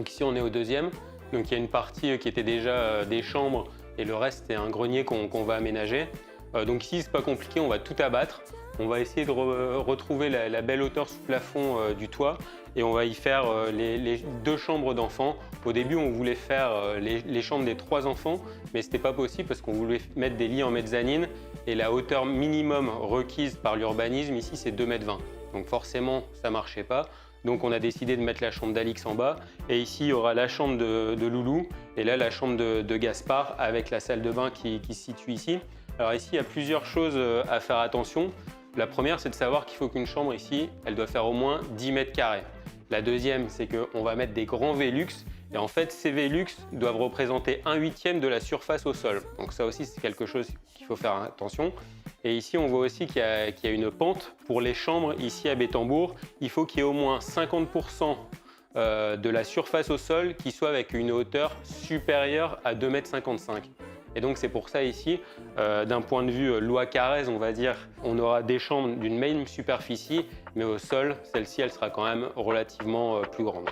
Donc ici on est au deuxième, donc il y a une partie qui était déjà des chambres et le reste c'est un grenier qu'on va aménager. Donc ici c'est pas compliqué, on va tout abattre. On va essayer de retrouver la belle hauteur sous plafond du toit et on va y faire les 2 chambres d'enfants. Au début on voulait faire les chambres des 3 enfants, mais c'était pas possible parce qu'on voulait mettre des lits en mezzanine et la hauteur minimum requise par l'urbanisme ici c'est 2,20 m. Donc forcément ça marchait pas. Donc on a décidé de mettre la chambre d'Alix en bas et ici il y aura la chambre de Loulou et là la chambre de Gaspard avec la salle de bain qui se situe ici. Alors ici il y a plusieurs choses à faire attention. La première c'est de savoir qu'il faut qu'une chambre ici elle doit faire au moins 10 mètres carrés. La deuxième c'est qu'on va mettre des grands Velux et en fait ces Velux doivent représenter 1/8 de la surface au sol. Donc ça aussi c'est quelque chose qu'il faut faire attention. Et ici, on voit aussi qu'il y a une pente pour les chambres ici à Bétambourg. Il faut qu'il y ait au moins 50% de la surface au sol qui soit avec une hauteur supérieure à 2,55 m. Et donc c'est pour ça ici, d'un point de vue loi Carrez, on va dire, on aura des chambres d'une même superficie, mais au sol, celle-ci, elle sera quand même relativement plus grande.